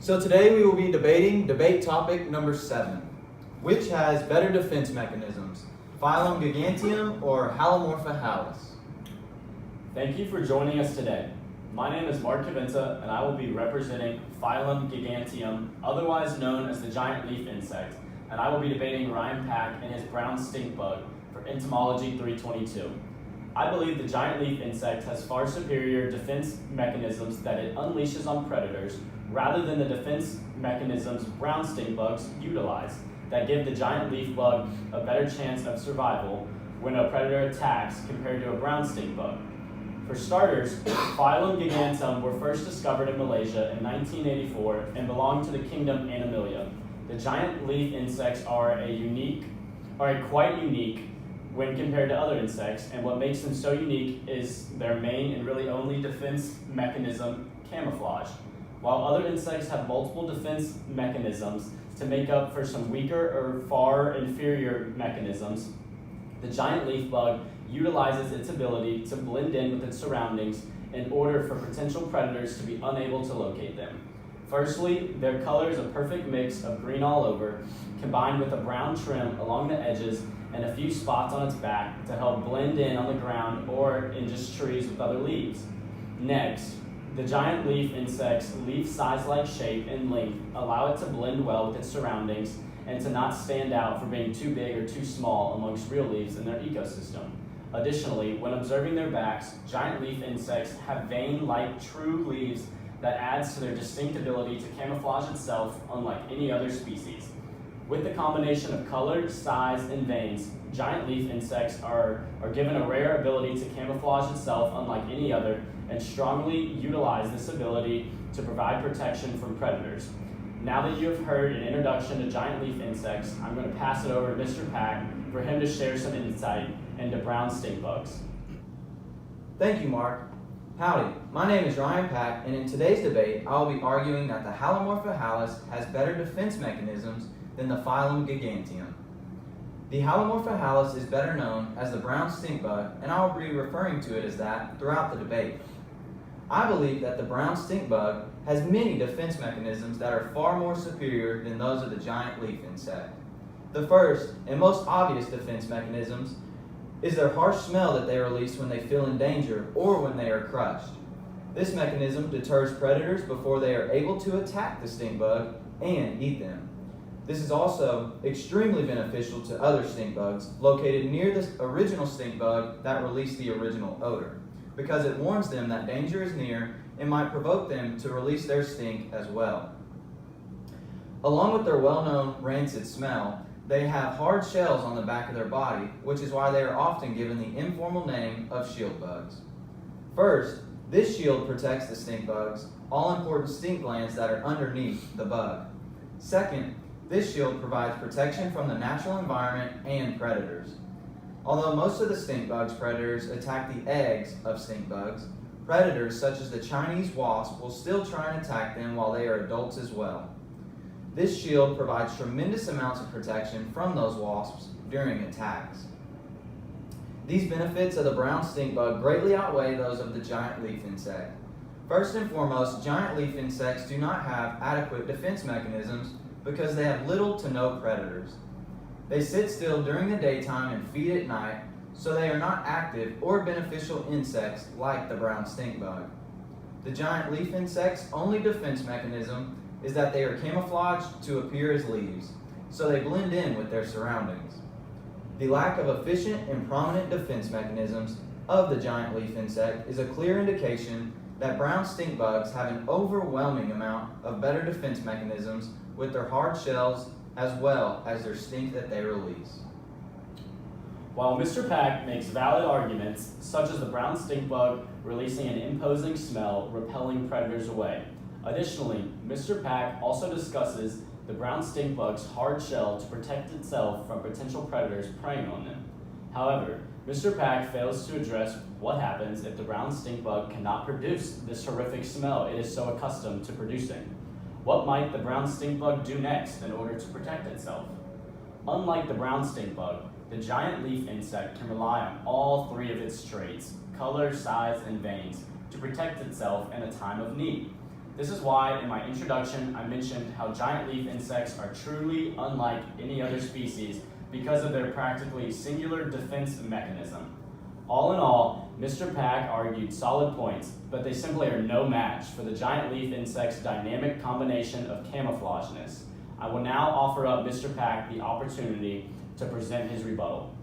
So today we will be debating debate topic number 7. Which has better defense mechanisms, Phylum Giganteum or Halomorpha halis? Thank you for joining us today. My name is Mark Cavinta, and I will be representing Phylum Giganteum, otherwise known as the giant leaf insect, and I will be debating Ryan Pack and his brown stink bug for Entomology 322. I believe the giant leaf insect has far superior defense mechanisms that it unleashes on predators rather than the defense mechanisms brown stink bugs utilize that give the giant leaf bug a better chance of survival when a predator attacks compared to a brown stink bug. For starters, Phylum Giganteum were first discovered in Malaysia in 1984 and belong to the kingdom Animalia. The giant leaf insects are quite unique when compared to other insects, and what makes them so unique is their main and really only defense mechanism, camouflage. While other insects have multiple defense mechanisms to make up for some weaker or far inferior mechanisms, the giant leaf bug utilizes its ability to blend in with its surroundings in order for potential predators to be unable to locate them. Firstly, their color is a perfect mix of green all over, combined with a brown trim along the edges and a few spots on its back to help blend in on the ground or in just trees with other leaves. Next, the giant leaf insect's leaf size-like shape and length allow it to blend well with its surroundings and to not stand out for being too big or too small amongst real leaves in their ecosystem. Additionally, when observing their backs, giant leaf insects have vein-like true leaves that adds to their distinct ability to camouflage itself unlike any other species. With the combination of color, size, and veins, giant leaf insects are given a rare ability to camouflage itself unlike any other and strongly utilize this ability to provide protection from predators. Now that you have heard an introduction to giant leaf insects, I'm going to pass it over to Mr. Pack for him to share some insight into brown stink bugs. Thank you, Mark. Howdy, my name is Ryan Pack, and in today's debate, I will be arguing that the Halomorpha halis has better defense mechanisms than the Phylum Giganteum. The Halomorpha halis is better known as the brown stink bug, and I will be referring to it as that throughout the debate. I believe that the brown stink bug has many defense mechanisms that are far more superior than those of the giant leaf insect. The first and most obvious defense mechanisms is their harsh smell that they release when they feel in danger or when they are crushed. This mechanism deters predators before they are able to attack the stink bug and eat them. This is also extremely beneficial to other stink bugs located near the original stink bug that released the original odor, because it warns them that danger is near and might provoke them to release their stink as well. Along with their well-known rancid smell, they have hard shells on the back of their body, which is why they are often given the informal name of shield bugs. First, this shield protects the stink bugs, all-important stink glands that are underneath the bug. Second, this shield provides protection from the natural environment and predators. Although most of the stink bugs predators attack the eggs of stink bugs, predators such as the Chinese wasp will still try and attack them while they are adults as well. This shield provides tremendous amounts of protection from those wasps during attacks. These benefits of the brown stink bug greatly outweigh those of the giant leaf insect. First and foremost, giant leaf insects do not have adequate defense mechanisms because they have little to no predators. They sit still during the daytime and feed at night, so they are not active or beneficial insects like the brown stink bug. The giant leaf insect's only defense mechanism is that they are camouflaged to appear as leaves, so they blend in with their surroundings. The lack of efficient and prominent defense mechanisms of the giant leaf insect is a clear indication that brown stink bugs have an overwhelming amount of better defense mechanisms with their hard shells as well as their stink that they release. While Mr. Pack makes valid arguments, such as the brown stink bug releasing an imposing smell, repelling predators away. Additionally, Mr. Pack also discusses the brown stink bug's hard shell to protect itself from potential predators preying on them. However, Mr. Pack fails to address what happens if the brown stink bug cannot produce this horrific smell it is so accustomed to producing. What might the brown stink bug do next in order to protect itself? Unlike the brown stink bug, the giant leaf insect can rely on all three of its traits, color, size, and veins, to protect itself in a time of need. This is why in my introduction I mentioned how giant leaf insects are truly unlike any other species because of their practically singular defense mechanism. All in all, Mr. Pack argued solid points, but they simply are no match for the giant leaf insect's dynamic combination of camouflageness. I will now offer up Mr. Pack the opportunity to present his rebuttal.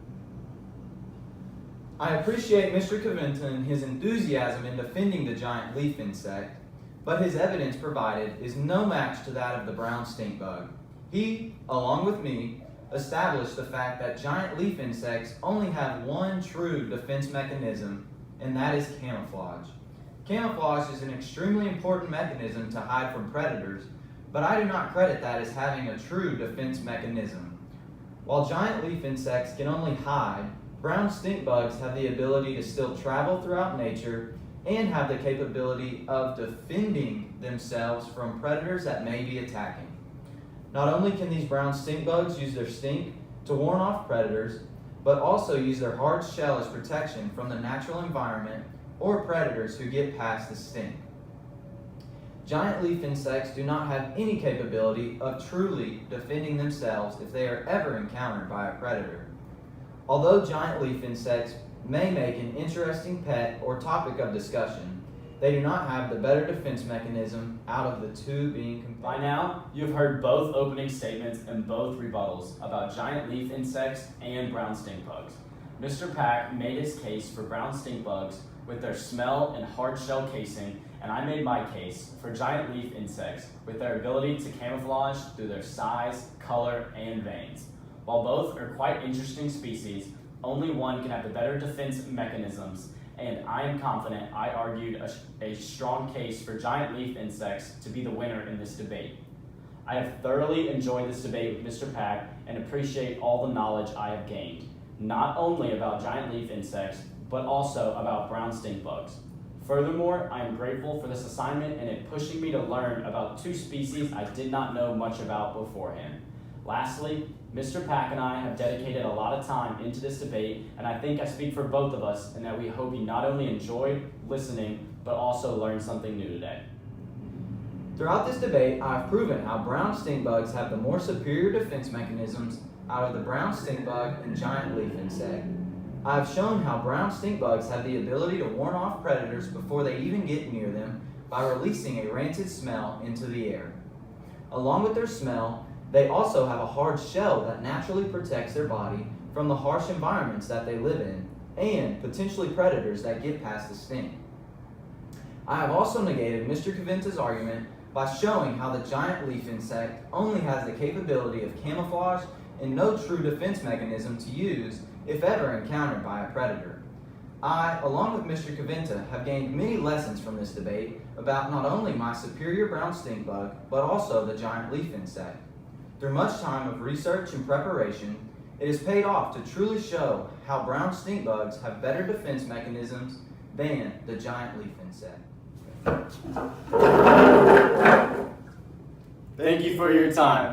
I appreciate Mr. Caventa and his enthusiasm in defending the giant leaf insect, but his evidence provided is no match to that of the brown stink bug. He, along with me, established the fact that giant leaf insects only have one true defense mechanism, and that is camouflage. Camouflage is an extremely important mechanism to hide from predators, but I do not credit that as having a true defense mechanism. While giant leaf insects can only hide, brown stink bugs have the ability to still travel throughout nature and have the capability of defending themselves from predators that may be attacking. Not only can these brown stink bugs use their stink to warn off predators, but also use their hard shell as protection from the natural environment or predators who get past the stink. Giant leaf insects do not have any capability of truly defending themselves if they are ever encountered by a predator. Although giant leaf insects may make an interesting pet or topic of discussion, they do not have the better defense mechanism out of the two being compared. By now, you've heard both opening statements and both rebuttals about giant leaf insects and brown stink bugs. Mr. Pack made his case for brown stink bugs with their smell and hard shell casing, and I made my case for giant leaf insects with their ability to camouflage through their size, color, and veins. While both are quite interesting species, only one can have the better defense mechanisms, and I am confident I argued a strong case for giant leaf insects to be the winner in this debate. I have thoroughly enjoyed this debate with Mr. Pack and appreciate all the knowledge I have gained, not only about giant leaf insects, but also about brown stink bugs. Furthermore, I am grateful for this assignment and it pushing me to learn about two species I did not know much about beforehand. Lastly, Mr. Pack and I have dedicated a lot of time into this debate, and I think I speak for both of us in that we hope you not only enjoyed listening, but also learned something new today. Throughout this debate, I have proven how brown stink bugs have the more superior defense mechanisms out of the brown stink bug and giant leaf insect. I have shown how brown stink bugs have the ability to warn off predators before they even get near them by releasing a rancid smell into the air. Along with their smell, they also have a hard shell that naturally protects their body from the harsh environments that they live in and potentially predators that get past the stink. I have also negated Mr. Caventa's argument by showing how the giant leaf insect only has the capability of camouflage and no true defense mechanism to use if ever encountered by a predator. I, along with Mr. Caventa, have gained many lessons from this debate about not only my superior brown stink bug, but also the giant leaf insect. Through much time of research and preparation, it has paid off to truly show how brown stink bugs have better defense mechanisms than the giant leaf insect. Thank you for your time.